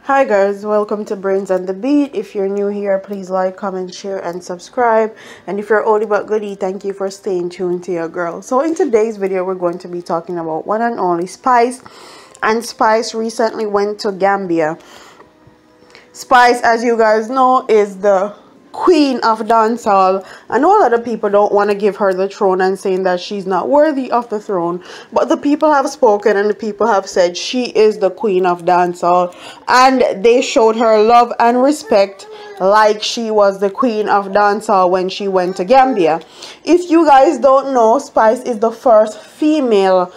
Hi guys, welcome to Brains on the Beat. If you're new here, please like, comment, share, and subscribe. And if you're oldie but goodie, thank you for staying tuned to your girl. So in today's video, we're going to be talking about one and only Spice. And Spice recently went to Gambia. Spice, as you guys know, is the queen of dancehall. I know a lot of people don't want to give her the throne and saying that she's not worthy of the throne, but the people have spoken and the people have said she is the queen of dancehall, and they showed her love and respect like she was the queen of dancehall when she went to Gambia. If you guys don't know, Spice is the first female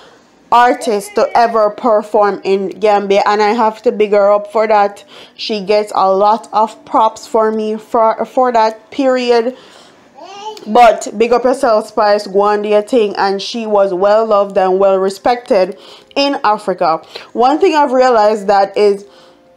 artist to ever perform in Gambia, and I have to big her up for that. She gets a lot of props for me for that period. But big up yourself, Spice. Go on do your thing. And she was well loved and well respected in Africa. One thing I've realized that is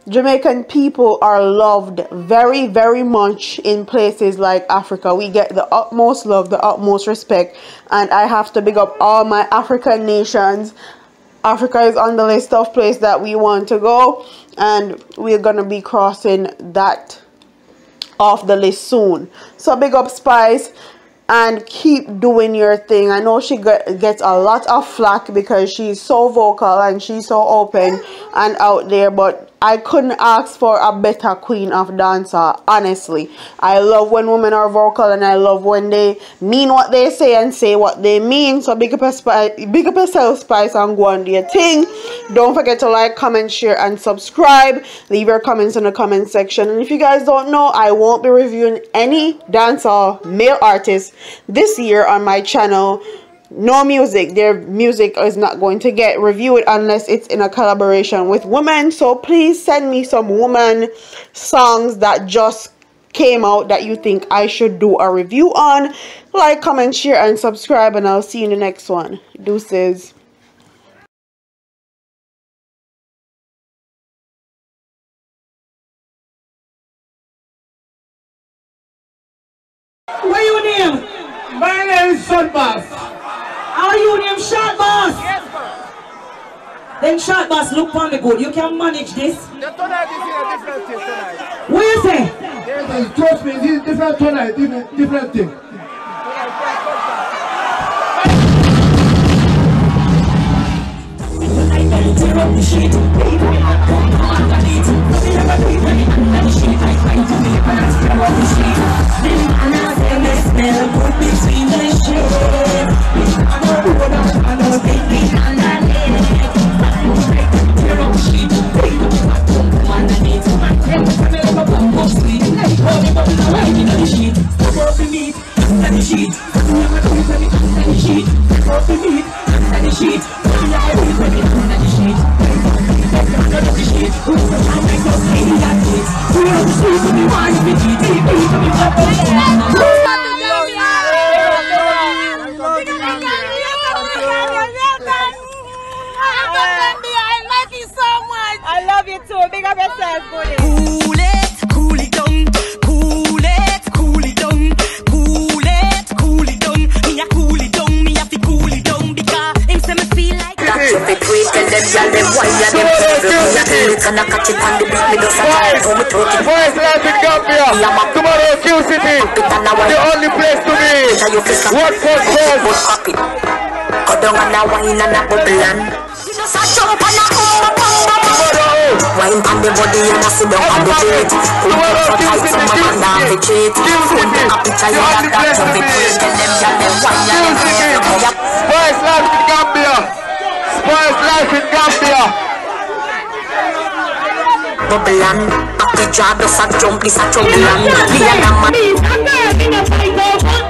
Jamaican people are loved very, very much in places like Africa. We get the utmost love, the utmost respect, and I have to big up all my African nations. Africa is on the list of places that we want to go, and we're gonna be crossing that off the list soon. So big up Spice, and keep doing your thing. I know she gets a lot of flack because she's so vocal and she's so open and out there, but I couldn't ask for a better queen of dancehall, honestly. I love when women are vocal, and I love when they mean what they say and say what they mean. So big up yourself, Spice, and go and do your thing. Don't forget to like, comment, share, and subscribe. Leave your comments in the comment section. And if you guys don't know, I won't be reviewing any dancehall male artists this year on my channel. No music. Their music is not going to get reviewed unless it's in a collaboration with women. So please send me some woman songs that just came out that you think I should do a review on. Like, comment, share, and subscribe, and I'll see you in the next one. Deuces. What you name? My name is Short Boss. How you name Short Boss? Yes, sir. Then Short Boss, look for me good. You can manage this. The tonight is here, different thing tonight. What you say? Yes, trust me, this is different tonight, different thing. I love you too. Big up yourself, buddy. Cool it down. Cool it down. Cool it down. Me a cool it down. Me have to cool it down because him say me feel like that. You be tweet and them y'all them wire them. Me a cool it and a catch it on the beat. Me just a try to me talk it. Voice live in Gambia. Tomorrow Q City. The only place to be. What for first? Go down and a wine and a bubble and we just a jump and a wine on the body and a sit down on the plate. Put up for tight some mama now the cheat. Phone take a picture you got that to be quick. And them y'all them wine and them Spice life in Gambia. Spice life in Gambia. bubble and up the jar just a jump this a trouble and me and a man.